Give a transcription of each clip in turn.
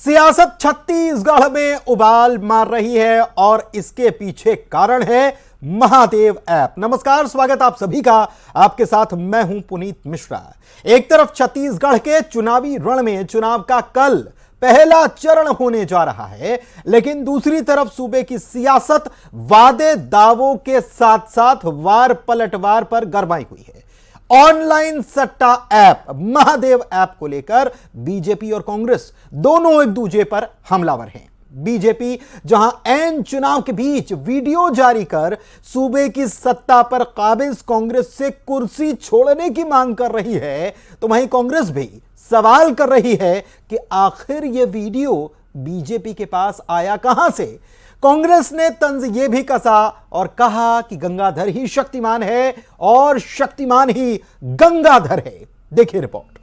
सियासत छत्तीसगढ़ में उबाल मार रही है और इसके पीछे कारण है महादेव ऐप। नमस्कार, स्वागत आप सभी का। आपके साथ मैं हूं पुनीत मिश्रा। एक तरफ छत्तीसगढ़ के चुनावी रण में चुनाव का कल पहला चरण होने जा रहा है, लेकिन दूसरी तरफ सूबे की सियासत वादे दावों के साथ साथ वार पलटवार पर गरमाई हुई है। ऑनलाइन सट्टा ऐप महादेव ऐप को लेकर बीजेपी और कांग्रेस दोनों एक दूसरे पर हमलावर हैं। बीजेपी जहां ऐन चुनाव के बीच वीडियो जारी कर सूबे की सत्ता पर काबिज कांग्रेस से कुर्सी छोड़ने की मांग कर रही है, तो वहीं कांग्रेस भी सवाल कर रही है कि आखिर यह वीडियो बीजेपी के पास आया कहां से। कांग्रेस ने तंज यह भी कसा और कहा कि गंगाधर ही शक्तिमान है और शक्तिमान ही गंगाधर है। देखिए रिपोर्ट।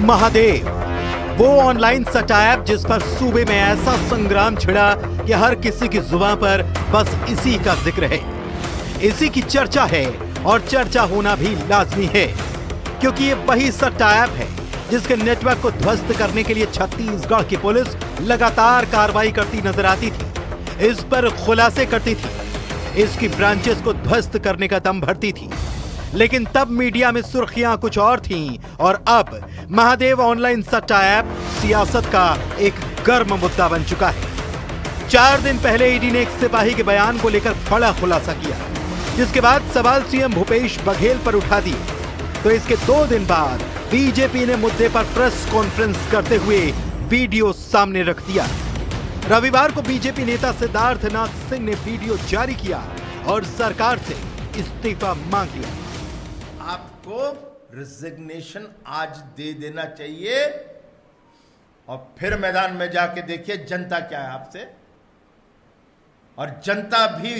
महादेव, वो ऑनलाइन सट्टा ऐप जिस पर सूबे में ऐसा संग्राम छिड़ा कि हर किसी की जुबान पर बस इसी का जिक्र है, इसी की चर्चा है और चर्चा होना भी लाजमी है, क्योंकि ये वही सट्टा ऐप है जिसके नेटवर्क को ध्वस्त करने के लिए छत्तीसगढ़ की पुलिस लगातार कार्रवाई करती नजर आती थी, इस पर खुलासे करती थी, इसकी ब्रांचेस को ध्वस्त करने का दम भरती थी। लेकिन तब मीडिया में सुर्खियां कुछ और थीं और अब महादेव ऑनलाइन सट्टा ऐप सियासत का एक गर्म मुद्दा बन चुका है। 4 दिन पहले ईडी ने एक सिपाही के बयान को लेकर बड़ा खुलासा किया, जिसके बाद सवाल सीएम भूपेश बघेल पर उठा दिए। तो इसके 2 दिन बाद बीजेपी ने मुद्दे पर प्रेस कॉन्फ्रेंस करते हुए वीडियो सामने रख दिया। रविवार को बीजेपी नेता सिद्धार्थनाथ सिंह ने वीडियो जारी किया और सरकार से इस्तीफा मांग लिया। आपको रिजिग्नेशन आज दे देना चाहिए और फिर मैदान में जाके देखिए जनता क्या है आपसे, और जनता भी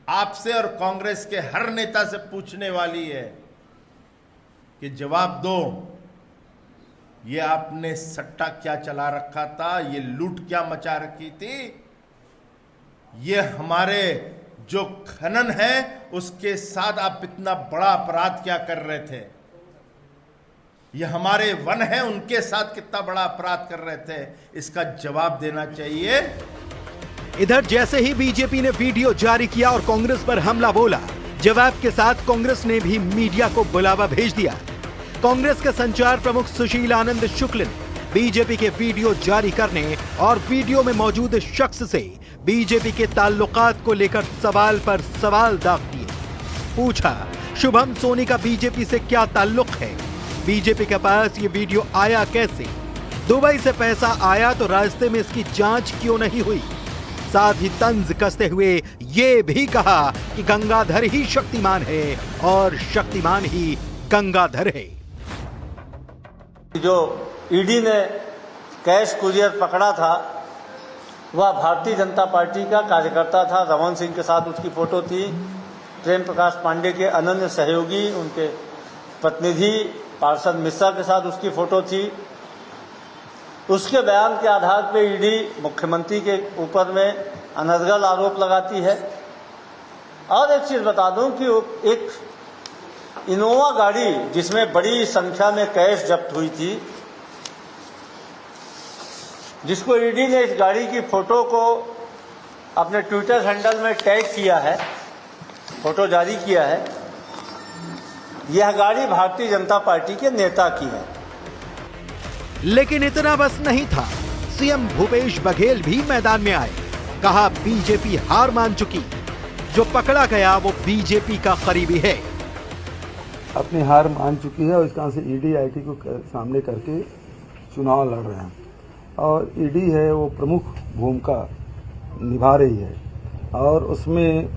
आपसे और कांग्रेस के हर नेता से पूछने वाली है कि जवाब दो, ये आपने सट्टा क्या चला रखा था, ये लूट क्या मचा रखी थी, ये हमारे जो खनन है उसके साथ आप इतना बड़ा अपराध क्या कर रहे थे, ये हमारे वन है उनके साथ कितना बड़ा अपराध कर रहे थे, इसका जवाब देना चाहिए। इधर जैसे ही बीजेपी ने वीडियो जारी किया और कांग्रेस पर हमला बोला, जवाब के साथ कांग्रेस ने भी मीडिया को बुलावा भेज दिया। कांग्रेस के संचार प्रमुख सुशील आनंद शुक्ल ने बीजेपी के वीडियो जारी करने और वीडियो में मौजूद शख्स से बीजेपी के ताल्लुकात को लेकर सवाल पर सवाल दाग दिए। पूछा, शुभम सोनी का बीजेपी से क्या ताल्लुक है, बीजेपी के पास ये वीडियो आया कैसे, दुबई से पैसा आया तो रास्ते में इसकी जांच क्यों नहीं हुई। साथ ही तंज कसते हुए ये भी कहा कि गंगाधर ही शक्तिमान है और शक्तिमान ही गंगाधर है। जो ईडी ने कैश कुरियर पकड़ा था वह भारतीय जनता पार्टी का कार्यकर्ता था। रमन सिंह के साथ उसकी फोटो थी, प्रेम प्रकाश पांडे के अनन्य सहयोगी उनके प्रतिनिधि पार्षद मिश्रा के साथ उसकी फोटो थी। उसके बयान के आधार पर ईडी मुख्यमंत्री के ऊपर में अनर्गल आरोप लगाती है। और एक चीज बता दूं कि एक इनोवा गाड़ी जिसमें बड़ी संख्या में कैश जब्त हुई थी, जिसको ईडी ने इस गाड़ी की फोटो को अपने ट्विटर हैंडल में टैग किया है, फोटो जारी किया है, यह गाड़ी भारतीय जनता पार्टी के नेता की है। लेकिन इतना बस नहीं था, सीएम भूपेश बघेल भी मैदान में आए। कहा, बीजेपी हार मान चुकी, जो पकड़ा गया वो बीजेपी का करीबी है। अपनी हार मान चुकी है और इस कारण से ईडी आईटी को सामने करके चुनाव लड़ रहे हैं और ईडी है वो प्रमुख भूमिका निभा रही है। और उसमें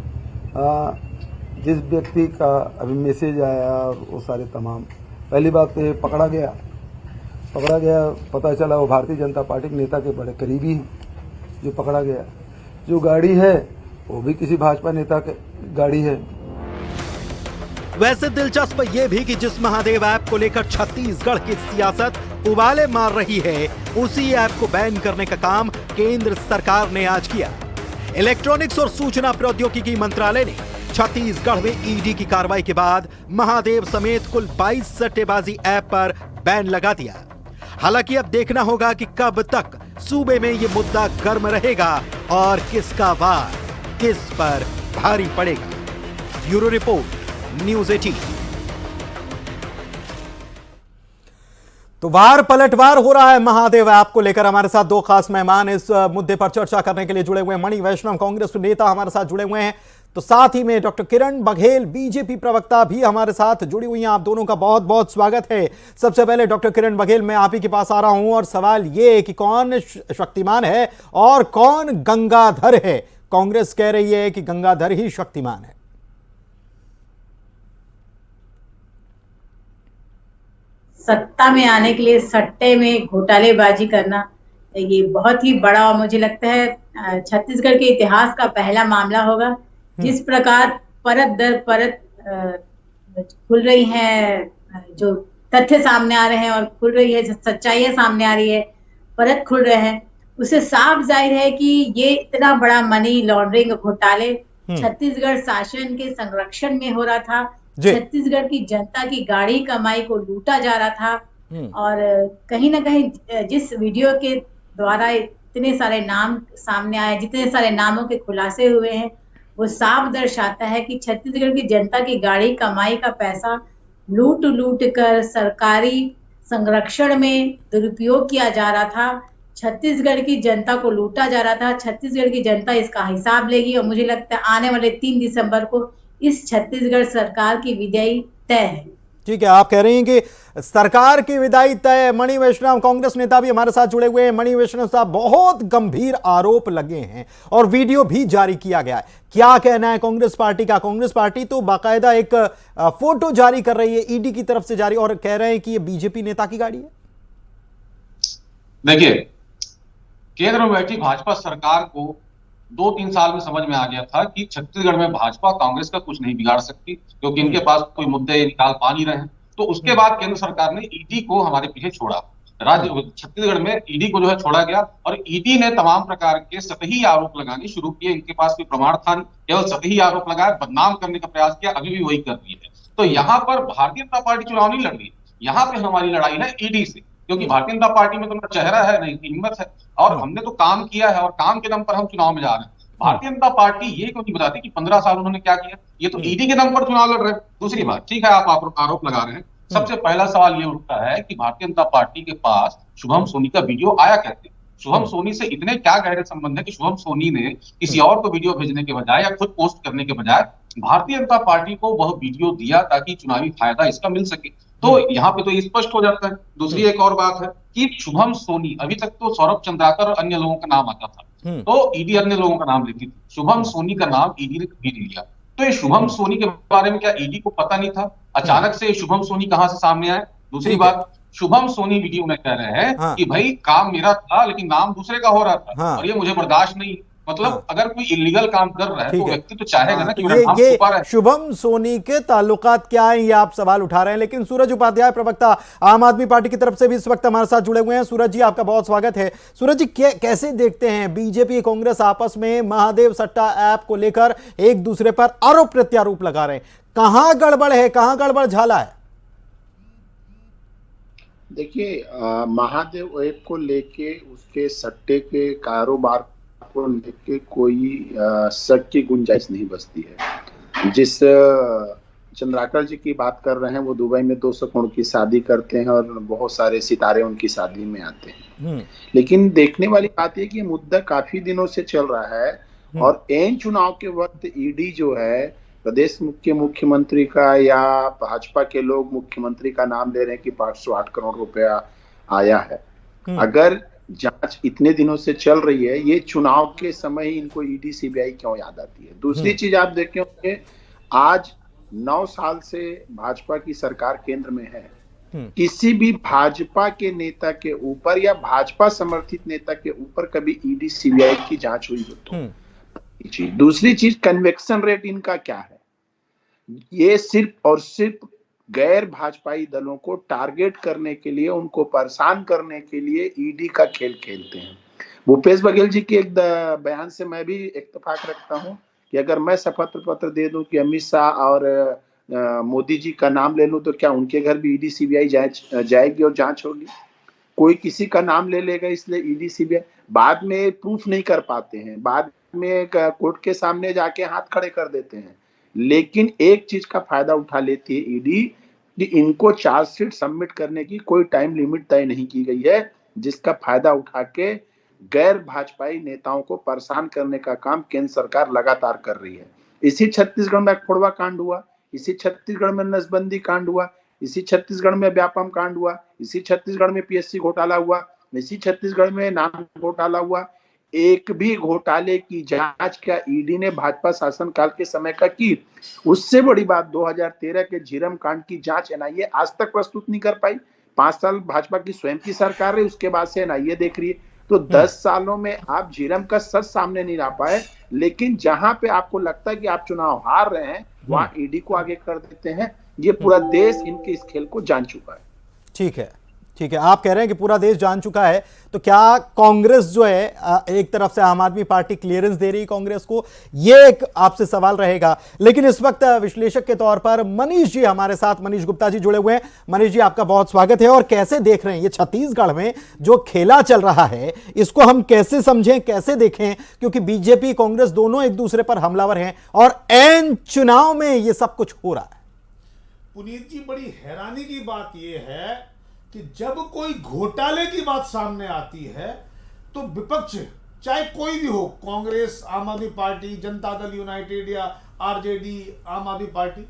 जिस व्यक्ति का अभी मैसेज आया और वो सारे तमाम, पहली बात तो पकड़ा गया, पता चला वो भारतीय जनता पार्टी के नेता के बड़े करीबी हैं जो पकड़ा गया। जो गाड़ी है वो भी किसी भाजपा नेता की गाड़ी है। वैसे दिलचस्प ये भी कि जिस महादेव ऐप को लेकर छत्तीसगढ़ की सियासत उबाले मार रही है, उसी ऐप को बैन करने का काम केंद्र सरकार ने आज किया। इलेक्ट्रॉनिक्स और सूचना प्रौद्योगिकी मंत्रालय ने छत्तीसगढ़ में ईडी की कार्रवाई के बाद महादेव समेत कुल 22 सट्टेबाजी ऐप पर बैन लगा दिया। हालांकि अब देखना होगा कि कब तक सूबे में ये मुद्दा गर्म रहेगा और किसका वार किस पर भारी पड़ेगा। Bureau report, news 18। तो वार पलटवार हो रहा है महादेव ऐप को लेकर। हमारे साथ दो खास मेहमान इस मुद्दे पर चर्चा करने के लिए जुड़े हुए हैं। मणि वैष्णव कांग्रेस नेता हमारे साथ जुड़े हुए हैं, तो साथ ही में डॉक्टर किरण बघेल बीजेपी प्रवक्ता भी हमारे साथ जुड़ी हुई हैं। आप दोनों का बहुत बहुत स्वागत है। सबसे पहले डॉक्टर किरण बघेल, मैं आप ही के पास आ रहा हूं और सवाल ये कि कौन शक्तिमान है और कौन गंगाधर है? कांग्रेस कह रही है कि गंगाधर ही शक्तिमान है। सत्ता में आने के लिए सट्टे में घोटालेबाजी करना, ये बहुत ही बड़ा, मुझे लगता है छत्तीसगढ़ के इतिहास का पहला मामला होगा। जिस प्रकार परत दर परत खुल रही है, जो तथ्य सामने आ रहे हैं और खुल रही है, सच्चाइयां सामने आ रही है, परत खुल रहे हैं, उससे साफ जाहिर है कि ये इतना बड़ा मनी लॉन्ड्रिंग घोटाले छत्तीसगढ़ शासन के संरक्षण में हो रहा था। छत्तीसगढ़ की जनता की गाढ़ी कमाई को लूटा जा रहा था। और कहीं ना कहीं जिस वीडियो के द्वारा इतने सारे नाम सामने आए, जितने सारे नामों के खुलासे हुए हैं, वो साफ दर्शाता है कि छत्तीसगढ़ की जनता की गाढ़ी कमाई का पैसा लूट लूट कर सरकारी संरक्षण में दुरुपयोग किया जा रहा था। छत्तीसगढ़ की जनता को लूटा जा रहा था। छत्तीसगढ़ की जनता इसका हिसाब लेगी और मुझे लगता है आने वाले 3 दिसंबर को इस छत्तीसगढ़ सरकार की विदाई तय है। ठीक है, आप कह रही हैं कि सरकार की विदाई तय। मणि वैष्णव कांग्रेस नेता भी हमारे साथ जुड़े हुए हैं। मणि वैष्णव साहब, बहुत गंभीर आरोप लगे हैं और वीडियो भी जारी किया गया है, क्या कहना है कांग्रेस पार्टी का? कांग्रेस पार्टी तो बाकायदा एक फोटो जारी कर रही है ईडी की तरफ से जारी, और कह रहे हैं कि ये बीजेपी नेता की गाड़ी है। देखिए, केंद्र में बैठी भाजपा सरकार को 2-3 साल में समझ में आ गया था कि छत्तीसगढ़ में भाजपा कांग्रेस का कुछ नहीं बिगाड़ सकती, क्योंकि इनके पास कोई मुद्दे निकाल पा नहीं रहे हैं। तो उसके बाद केंद्र सरकार ने ईडी को हमारे पीछे छोड़ा। राज्य छत्तीसगढ़ में ईडी को जो है छोड़ा गया और ईडी ने तमाम प्रकार के सतही आरोप लगाने शुरू किए। इनके पास कोई प्रमाण था नहीं, केवल सतही आरोप लगाया, बदनाम करने का प्रयास किया, अभी भी वही कर रही है। तो यहाँ पर भारतीय जनता पार्टी चुनाव नहीं लड़ रही है, यहाँ पे हमारी लड़ाई है ईडी से, क्योंकि भारतीय जनता पार्टी में तो ना चेहरा है, नहीं हिम्मत है, और हमने तो काम किया है और काम के दम पर हम चुनाव में जा रहे हैं। भारतीय जनता पार्टी ये क्यों नहीं बताती कि 15 साल उन्होंने क्या किया? ये तो ईडी के दम पर चुनाव लड़ रहे हैं। दूसरी बात, ठीक है, आप आरोप लगा रहे हैं, सबसे पहला सवाल ये उठता है कि भारतीय जनता पार्टी के पास शुभम सोनी का वीडियो आया कैसे? शुभम सोनी से इतने क्या गहरे संबंध है कि शुभम सोनी ने किसी और को वीडियो भेजने के बजाय या खुद पोस्ट करने के बजाय भारतीय जनता पार्टी को वह वीडियो दिया ताकि चुनावी फायदा इसका मिल सके। तो यहाँ पे तो ये स्पष्ट हो जाता है। दूसरी एक और बात है कि शुभम सोनी, अभी तक तो सौरभ चंद्राकर और अन्य लोगों का नाम आता था, तो ईडी अन्य लोगों का नाम लेती थी, शुभम सोनी का नाम ईडी ने कभी नहीं लिया। तो ये शुभम सोनी के बारे में क्या ईडी को पता नहीं था? अचानक से शुभम सोनी कहां से सामने आए? दूसरी बात, शुभम सोनी वीडियो में कह रहे हैं कि भाई काम मेरा था लेकिन नाम दूसरे का हो रहा था और ये मुझे बर्दाश्त नहीं। मतलब अगर कोई इलीगल काम कर रहा है तो व्यक्ति तो चाहेगा ना कि मेरा नाम छुपा रहे। शुभम सोनी के ताल्लुकात क्या है, ये आप सवाल उठा रहे हैं, लेकिन सूरज उपाध्याय प्रवक्ता आम आदमी पार्टी की तरफ से भी इस वक्त हमारे साथ जुड़े हुए हैं। सूरज जी, आपका बहुत स्वागत है। सूरज जी, कैसे देखते हैं बीजेपी कांग्रेस आपस में महादेव सट्टा ऐप को लेकर एक दूसरे पर आरोप प्रत्यारोप लगा रहे हैं? कहां गड़बड़ है, कहां गड़बड़ झाला है? देखिए, महादेव ऐप को लेके, उसके सट्टे के कारोबार को लेके कोई शक की गुंजाइश नहीं बचती है। जिस चंद्राकर जी की बात कर रहे हैं, वो दुबई में 200 करोड़ की शादी करते हैं और बहुत सारे सितारे उनकी शादी में आते हैं। लेकिन देखने वाली बात है कि ये मुद्दा काफी दिनों से चल रहा है और एन चुनाव के वक्त ईडी जो है प्रदेश के मुख्यमंत्री का या भाजपा के लोग मुख्यमंत्री का नाम ले रहे हैं कि 508 करोड़ रुपया आया है। अगर जांच इतने दिनों से चल रही है, ये चुनाव के समय ही इनको ईडी सीबीआई क्यों याद आती है? दूसरी चीज आप देखें, आज 9 साल से भाजपा की सरकार केंद्र में है, किसी भी भाजपा के नेता के ऊपर या भाजपा समर्थित नेता के ऊपर कभी ईडी सीबीआई की जांच हुई हो तो? दूसरी चीज, कन्वेक्शन रेट इनका क्या है? ये सिर्फ और सिर्फ गैर भाजपाई दलों को टारगेट करने के लिए, उनको परेशान करने के लिए ईडी का खेल खेलते हैं। भूपेश बघेल जी के एक बयान से मैं भी इत्तेफाक रखता हूं कि अगर मैं शपथ पत्र दे दूं कि अमित शाह और मोदी जी का नाम ले लूं तो क्या उनके घर भी ईडी सीबीआई जाएगी और जांच होगी? कोई किसी का नाम ले लेगा, इसलिए ईडी सीबीआई बाद में प्रूफ नहीं कर पाते हैं, बाद में कोर्ट के सामने जाके हाथ खड़े कर देते हैं। लेकिन एक चीज का फायदा उठा लेती है ईडी कि इनको चार्जशीट सबमिट करने की कोई टाइम लिमिट तय नहीं की गई है, जिसका फायदा उठा के गैर भाजपाई नेताओं को परेशान करने का काम केंद्र सरकार लगातार कर रही है। इसी छत्तीसगढ़ में अखफोड़वा कांड हुआ, इसी छत्तीसगढ़ में नसबंदी कांड हुआ, इसी छत्तीसगढ़ में व्यापम कांड हुआ, इसी छत्तीसगढ़ में पीएससी घोटाला हुआ, इसी छत्तीसगढ़ में नान घोटाला हुआ। एक भी घोटाले की जांच क्या ईडी ने भाजपा शासनकाल के समय का की? उससे बड़ी बात 2013 के झीरम कांड की जांच एनआईए आज तक प्रस्तुत नहीं कर पाई। 5 साल भाजपा की स्वयं की सरकार रही, उसके बाद से एनआईए देख रही है। तो 10 सालों में आप झीरम का सच सामने नहीं ला पाए, लेकिन जहां पे आपको लगता है कि आप चुनाव हार रहे हैं वहां ईडी को आगे कर देते हैं। ये पूरा देश इनके इस खेल को जान चुका है। ठीक है, ठीक है, आप कह रहे हैं कि पूरा देश जान चुका है, तो क्या कांग्रेस जो है एक तरफ से आम आदमी पार्टी क्लियरेंस दे रही कांग्रेस को, ये एक आपसे सवाल रहेगा। लेकिन इस वक्त विश्लेषक के तौर पर मनीष जी हमारे साथ, मनीष गुप्ता जी जुड़े हुए हैं। मनीष जी, आपका बहुत स्वागत है। और कैसे देख रहे हैं ये छत्तीसगढ़ में जो खेला चल रहा है, इसको हम कैसे समझें, कैसे देखें? क्योंकि बीजेपी कांग्रेस दोनों एक दूसरे पर हमलावर हैं और एन चुनाव में ये सब कुछ हो रहा है। पुनीत जी, बड़ी हैरानी की बात यह है कि जब कोई घोटाले की बात सामने आती है तो विपक्ष चाहे कोई भी हो, कांग्रेस, आम आदमी पार्टी, जनता दल यूनाइटेड या आरजेडी, आम आदमी पार्टी,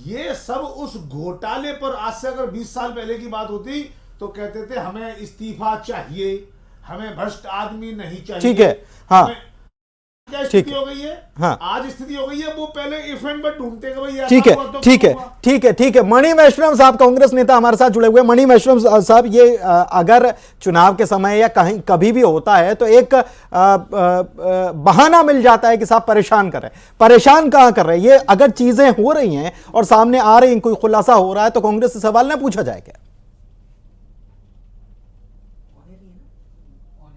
ये सब उस घोटाले पर आज से अगर 20 साल पहले की बात होती तो कहते थे हमें इस्तीफा चाहिए, हमें भ्रष्ट आदमी नहीं चाहिए। ठीक है, हाँ, क्या स्थिति हो गई है? हाँ, आज स्थिति हो गई है, वो पहले इवेंट पर ढूंढते हैं भाई। ठीक है, ठीक है, ठीक है, ठीक है। मणि वैष्णव साहब कांग्रेस नेता हमारे साथ जुड़े हुए। मणि वैष्णव साहब, ये अगर चुनाव के समय या कहीं कभी भी होता है तो एक बहाना मिल जाता है कि साहब परेशान कर रहे हैं। परेशान कहां कर रहे हैं? ये अगर चीजें हो रही हैं और सामने आ रही हैं, कोई खुलासा हो रहा है, तो कांग्रेस से सवाल ना पूछा जाए क्या?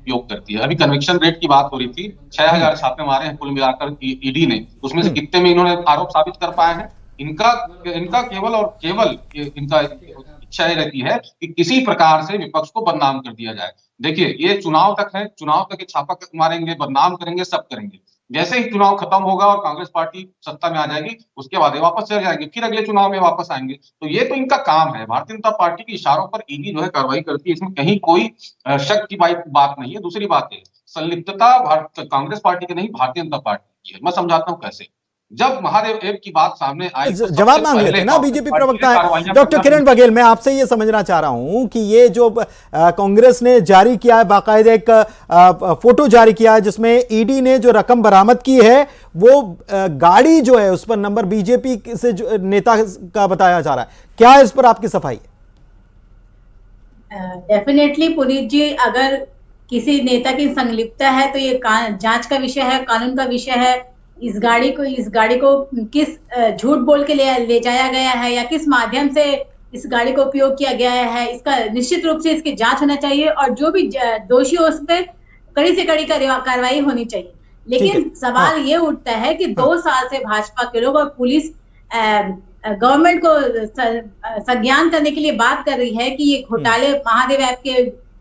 उपयोग करती है। अभी कन्विक्शन रेट की बात हो रही थी, 6000 छापे मारे हैं कुल मिलाकर ईडी ने, उसमें से कितने में इन्होंने आरोप साबित कर पाए हैं? इनका केवल और केवल इनका इच्छा ये रहती है कि किसी प्रकार से विपक्ष को बदनाम कर दिया जाए। देखिए, ये चुनाव तक है, चुनाव तक छापा मारेंगे, बदनाम करेंगे, सब करेंगे। जैसे ही चुनाव खत्म होगा और कांग्रेस पार्टी सत्ता में आ जाएगी, उसके बाद ये वापस चले जाएंगे, फिर अगले चुनाव में वापस आएंगे। तो ये तो इनका काम है। भारतीय जनता पार्टी के इशारों पर ईडी जो है कार्रवाई करती है, इसमें कहीं कोई शक की बात नहीं है। दूसरी बात है, संलिप्तता कांग्रेस पार्टी की नहीं, भारतीय जनता पार्टी की है। मैं समझाता हूँ कैसे। जब महादेव ऐप की बात सामने आई, जवाब मांग लेते हैं ना बीजेपी प्रवक्ता है डॉक्टर किरण बघेल। मैं आपसे ये समझना चाह रहा हूं कि ये जो कांग्रेस ने जारी किया है, बाकायदा एक फोटो जारी किया है जिसमें ईडी ने जो रकम बरामद की है वो गाड़ी जो है उस पर नंबर बीजेपी से जो नेता का बताया जा रहा है, क्या इस पर आपकी सफाई है? डेफिनेटली पुनीत जी, अगर किसी नेता की संलिप्तता है तो ये जांच का विषय है, कानून का विषय है। इस गाड़ी को किस झूठ बोल के ले जाया गया है या किस माध्यम से इस गाड़ी को उपयोग किया गया है, इसका निश्चित रूप से इसकी जांच होना चाहिए और जो भी दोषी हो उस पर कड़ी से कड़ी कार्रवाई होनी चाहिए। लेकिन सवाल ये उठता है कि 2 साल से भाजपा के लोग और पुलिस गवर्नमेंट को संज्ञान करने के लिए बात कर रही है कि ये घोटाले, महादेव ऐप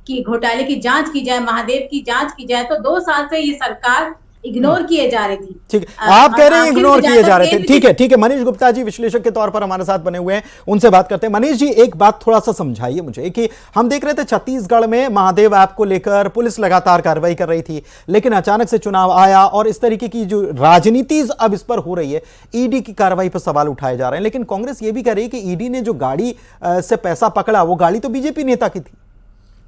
की घोटाले की जांच की जाए, महादेव की जांच की जाए। तो 2 साल से ये सरकार इग्नोर किए जा रही थी। ठीक है, आप कह रहे हैं इग्नोर किए जा रहे थे। ठीक है, ठीक है। मनीष गुप्ता जी विश्लेषक के तौर पर हमारे साथ बने हुए हैं, उनसे बात करते हैं। मनीष जी, एक बात थोड़ा सा समझाइए मुझे कि हम देख रहे थे छत्तीसगढ़ में महादेव ऐप को लेकर पुलिस लगातार कार्रवाई कर रही थी, लेकिन अचानक से चुनाव आया और इस तरीके की जो राजनीति अब इस पर हो रही है, ईडी की कार्रवाई पर सवाल उठाए जा रहे हैं। लेकिन कांग्रेस ये भी कह रही है कि ईडी ने जो गाड़ी से पैसा पकड़ा वो गाड़ी तो बीजेपी नेता की थी,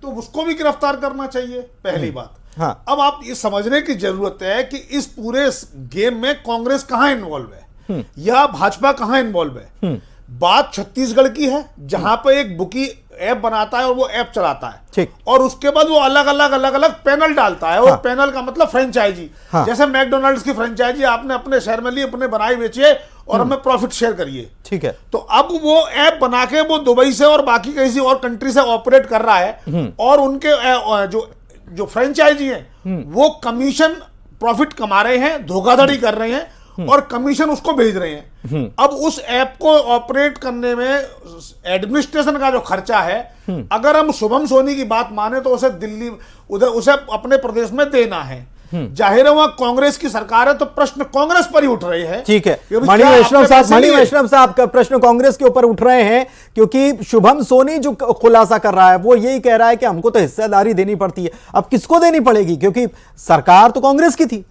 तो उसको भी गिरफ्तार करना चाहिए, पहली बात। हाँ। अब आप ये समझने की जरूरत है कि इस पूरे गेम में कांग्रेस कहां इन्वॉल्व है या भाजपा कहां इन्वॉल्व है। बात छत्तीसगढ़ की है, जहां पर एक बुकी ऐप बनाता है और वो ऐप चलाता है, ठीक, और उसके बाद वो अलग अलग पैनल डालता है। हाँ। और पैनल का मतलब फ्रेंचाइजी। हाँ। जैसे मैकडोनल्ड्स की फ्रेंचाइजी आपने अपने शहर में ली, अपने बनाई बेचिए और हमें प्रॉफिट शेयर करिए, ठीक है। तो अब वो ऐप बना के वो दुबई से और बाकी किसी और कंट्री से ऑपरेट कर रहा है और उनके जो फ्रेंचाइजी हैं वो कमीशन प्रॉफिट कमा रहे हैं, धोखाधड़ी कर रहे हैं और कमीशन उसको भेज रहे हैं। अब उस ऐप को ऑपरेट करने में एडमिनिस्ट्रेशन का जो खर्चा है, अगर हम शुभम सोनी की बात माने तो उसे दिल्ली उसे अपने प्रदेश में देना है। जाहिर है वहां कांग्रेस की सरकार है तो प्रश्न कांग्रेस पर ही उठ रहे हैं। ठीक है, कि मणि क्या वैष्णव आपने साहब, पैसे मणि लिए? वैष्णव साहब का प्रश्न कांग्रेस के ऊपर उठ रहे हैं क्योंकि शुभम सोनी जो खुलासा कर रहा है वो यही कह रहा है कि हमको तो हिस्सेदारी देनी पड़ती है। अब किसको देनी पड़ेगी, क्योंकि सरकार तो कांग्रेस की थी।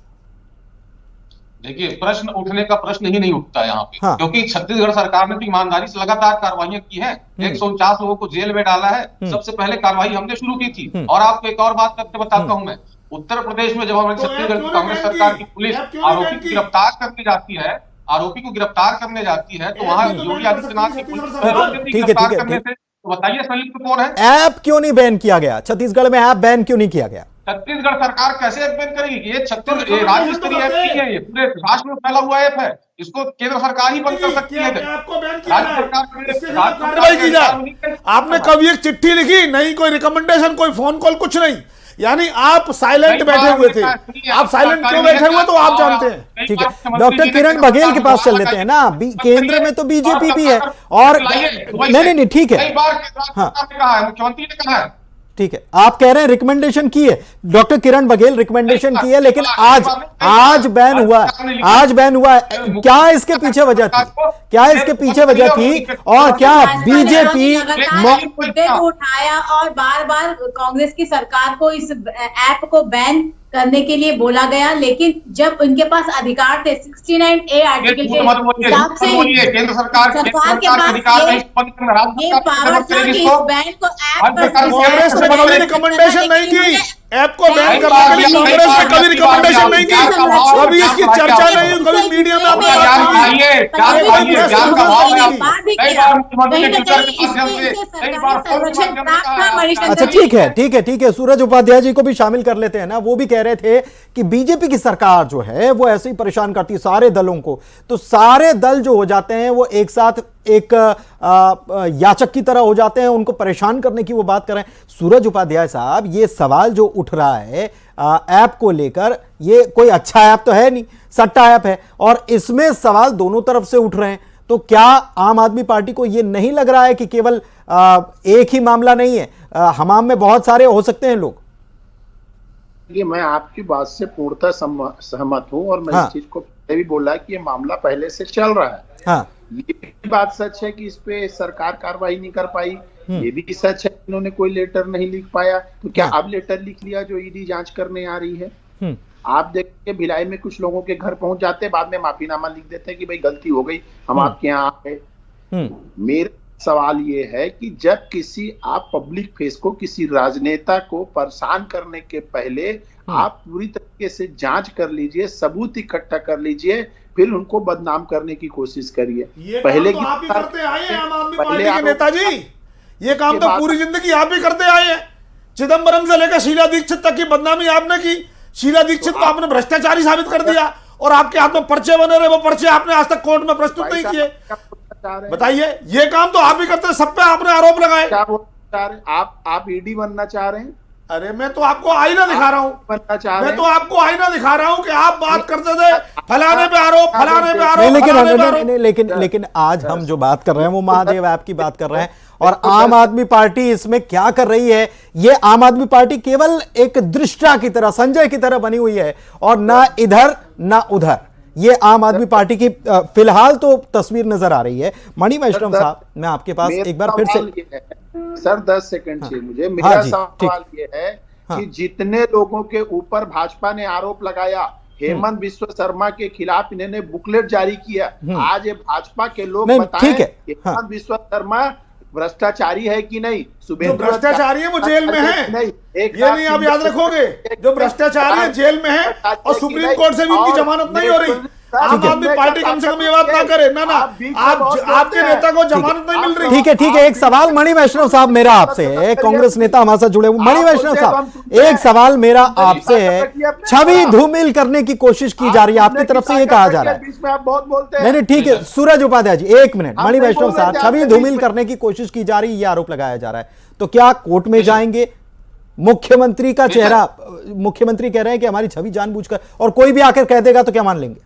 देखिए, प्रश्न उठने का प्रश्न ही नहीं उठता यहाँ पे। हाँ। क्योंकि छत्तीसगढ़ सरकार ने तो ईमानदारी से लगातार कार्रवाइयां की है। 149 लोगों को जेल में डाला है। सबसे पहले कार्रवाई हमने शुरू की थी। और आपको एक और बात करके बताता हूं मैं, उत्तर प्रदेश में जब हमारी तो छत्तीसगढ़ क्यों की कांग्रेस नहीं सरकार की की? पुलिस ऐप क्यों नहीं आरोपी बैन को की? गिरफ्तार करने जाती है, आरोपी को गिरफ्तार करने जाती है, तो ऐप वहां भी तो योगी बैन कर आदित्यनाथ सकती की है पुलिस छत्तीसगढ़ सरकार। को ठीक है, गिरफ्तार ठीक है, करने ठीक। से तो बताइए संयुक्त कौन है? ऐप क्यों नहीं बैन किया गया छत्तीसगढ़ में? ऐप बैन क्यों नहीं किया गया? छत्तीसगढ़ सरकार कैसे ऐप बैन करेगी? ये छत्तीसगढ़ तो राज्य स्तरीय ऐप नहीं है, ये पूरे राष्ट्र में फैला हुआ ऐप है। इसको केंद्र सरकार ही बंद कर सकती है। आपको बैन किया राज्य जाए, सरकार इसके खिलाफ कार्रवाई की जाए। आपने कभी एक चिट्ठी लिखी नहीं, कोई रिकमेंडेशन, कोई फोन कॉल, कुछ नहीं। यानी आप साइलेंट बैठे हुए थे। आप साइलेंट क्यों बैठे हुए तो आप जानते हैं। ठीक है, डॉक्टर किरण बघेल के पास चल लेते हैं ना। केंद्र में तो बीजेपी भी है और नहीं, ठीक है। कई बार सरकार ने कहा है, मुख्यमंत्री ने कहा है। ठीक है, आप कह रहे हैं रिकमेंडेशन की है, डॉक्टर किरण बघेल रिकमेंडेशन की है, लेकिन आज बैन हुआ है, आज बैन हुआ है। क्या इसके पीछे वजह थी? क्या इसके पीछे वजह थी? और क्या बीजेपी मुद्दे को उठाया और बार बार कांग्रेस की सरकार को इस ऐप को बैन करने के लिए बोला गया, लेकिन जब उनके पास अधिकार थे 69A आर्टिकल के हिसाब से केंद्र सरकार के पास ये पावर था कि इस बैन को ऐप पर कांग्रेस ने कभी रिकमेंडेशन नहीं की। ऐप को बैन करने के लिए कांग्रेस ने कभी रिकमेंडेशन नहीं की, कभी इसकी चर्चा नहीं हुई, कभी मीडिया में आपने अच्छा ठीक है, ठीक है, ठीक है। सूरज उपाध्याय जी को भी शामिल कर लेते हैं ना। वो भी कह रहे थे कि बीजेपी की सरकार जो है वो ऐसे ही परेशान करती है सारे दलों को, तो सारे दल जो हो जाते हैं वो एक साथ एक याचक की तरह हो जाते हैं, उनको परेशान करने की वो बात कर रहे हैं। सूरज उपाध्याय साहब, ये सवाल जो उठ रहा है ऐप को लेकर, ये कोई अच्छा ऐप तो है नहीं, सट्टा ऐप है और इसमें सवाल दोनों तरफ से उठ रहे हैं। तो क्या आम आदमी पार्टी को यह नहीं लग रहा है कि केवल एक ही मामला नहीं है, हमाम में बहुत सारे हो सकते हैं लोग? ये मैं आपकी बात से पूर्णतः सहमत हूं और मैं इस चीज को पहले भी बोला कि ये मामला पहले से चल रहा है। हाँ। ये बात सच है कि इस पे सरकार कार्रवाई नहीं कर पाई, ये भी सच है इन्होंने कोई लेटर नहीं लिख पाया। तो क्या अब लेटर लिख लिया जो ईडी जांच करने आ रही है? आप देखिए भिलाई में कुछ लोगों के घर पहुंच जाते हैं, बाद में माफीनामा लिख देते हैं कि भाई गलती हो गई, हम आपके यहाँ आ गए। मेरा सवाल ये है कि जब किसी आप पब्लिक फेस को, किसी राजनेता को परेशान करने के पहले आप पूरी तरीके से जांच कर लीजिए, सबूत इकट्ठा कर लीजिए, फिर उनको बदनाम करने की कोशिश करिए। पहले तो आप ही करते आए हैं आम आदमी पार्टी के नेताजी, ये काम तो पूरी जिंदगी आप ही करते आए हैं। चिदम्बरम से लेकर शीला दीक्षित तक की बदनामी आपने की। शीला दीक्षित को आपने भ्रष्टाचारी साबित कर दिया और आपके हाथ में पर्चे बने रहे, वो पर्चे आपने आज तक कोर्ट में प्रस्तुत नहीं किए। बताइए, ये काम तो आप ही करते हैं, सब पे आपने आरोप लगाए। क्या बोलना आप ईडी बनना चाह रहे हैं? अरे मैं तो आपको आईना दिखा रहा हूँ, बनना चाह रहे हैं? मैं तो आपको आईना दिखा रहा हूँ कि आप बात करते थे फलाने पे आरोप, फलाने पे आरोप, लेकिन आज हम जो बात कर रहे हैं वो महादेव ऐप की बात कर रहे हैं। और आम आदमी पार्टी इसमें क्या कर रही है? ये आम आदमी पार्टी केवल एक दृष्टा की तरह, संजय की तरह बनी हुई है और ना इधर ना उधर। ये आम आदमी पार्टी की फिलहाल तो तस्वीर नजर आ रही है। मणि वैष्णव साहब, मैं आपके पास एक बार फिर से सर 10 सेकंड चाहिए मुझे। मेरा सवाल ये है कि जितने लोगों के ऊपर भाजपा ने आरोप लगाया, हेमंत बिस्व शर्मा के खिलाफ इन्होंने बुकलेट जारी किया, आज ये भाजपा के लोग बताएं हेमंत बिस्व शर्मा भ्रष्टाचारी है कि नहीं? जो भ्रष्टाचारी है वो जेल में है, नहीं ये नहीं आप याद रखोगे। जो भ्रष्टाचारी है जेल में है और सुप्रीम कोर्ट से भी उनकी जमानत नहीं हो रही। आम आदमी पार्टी कम से कम ये बात ना करे, ना आपके नेता को जमानत नहीं मिल रही। ठीक है, एक सवाल मणि वैष्णव साहब मेरा आपसे है, कांग्रेस नेता हमारे साथ जुड़े हुए। मणि वैष्णव साहब, एक सवाल मेरा आपसे है, छवि धूमिल करने की कोशिश की जा रही है, आपकी तरफ से ये कहा जा रहा है। नहीं ठीक है, सूरज उपाध्याय जी एक मिनट। मणि वैष्णव साहब, छवि धूमिल करने की कोशिश की जा रही है, ये आरोप लगाया जा रहा है, तो क्या कोर्ट में जाएंगे? मुख्यमंत्री का चेहरा, मुख्यमंत्री कह रहे हैं कि हमारी छवि जानबूझकर, और कोई भी आकर कह देगा तो क्या मान लेंगे?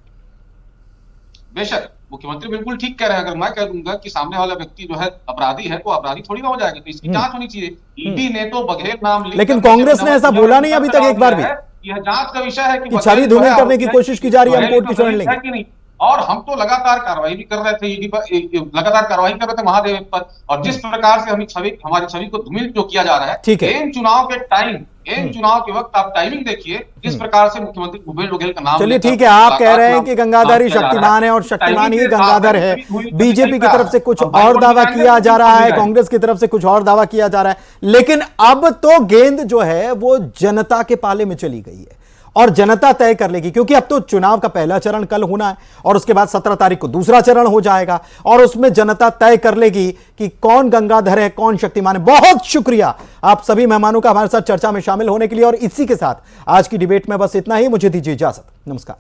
बेशक मुख्यमंत्री बिल्कुल ठीक कह रहे हैं। अगर मैं कह दूंगा कि सामने वाला व्यक्ति जो है अपराधी है तो अपराधी थोड़ी ना हो जाएगा, तो इसकी जांच होनी चाहिए। ईडी ने तो बघेल नाम लिख, लेकिन कांग्रेस ने ऐसा बोला नहीं अभी तक एक बार भी। यह जांच का विषय है कि छवि धूमिल करने की कोशिश की जा रही है, हम कोर्ट की शरण लेंगे कि नहीं। और हम तो लगातार कार्रवाई भी कर रहे थे ईडी पर, लगातार कार्रवाई कर रहे थे महादेव पर। और जिस प्रकार से हमारी छवि को धूमिल जो किया जा रहा है, ठीक है, इन चुनाव के टाइम, इन चुनाव के वक्त आप टाइमिंग देखिए जिस प्रकार से मुख्यमंत्री भूपेश बघेल का नाम। चलिए ठीक है, आप कह रहे हैं कि गंगाधर ही शक्तिमान है और शक्तिमान ही गंगाधर है। बीजेपी की तरफ से कुछ और दावा किया जा रहा है, कांग्रेस की तरफ से कुछ और दावा किया जा रहा है, लेकिन अब तो गेंद जो है वो जनता के पाले में चली गई है और जनता तय कर लेगी, क्योंकि अब तो चुनाव का पहला चरण कल होना है और उसके बाद 17 तारीख को दूसरा चरण हो जाएगा और उसमें जनता तय कर लेगी कि कौन गंगाधर है, कौन शक्तिमान है। बहुत शुक्रिया आप सभी मेहमानों का हमारे साथ चर्चा में शामिल होने के लिए, और इसी के साथ आज की डिबेट में बस इतना ही। मुझे दीजिए इजाजत, नमस्कार।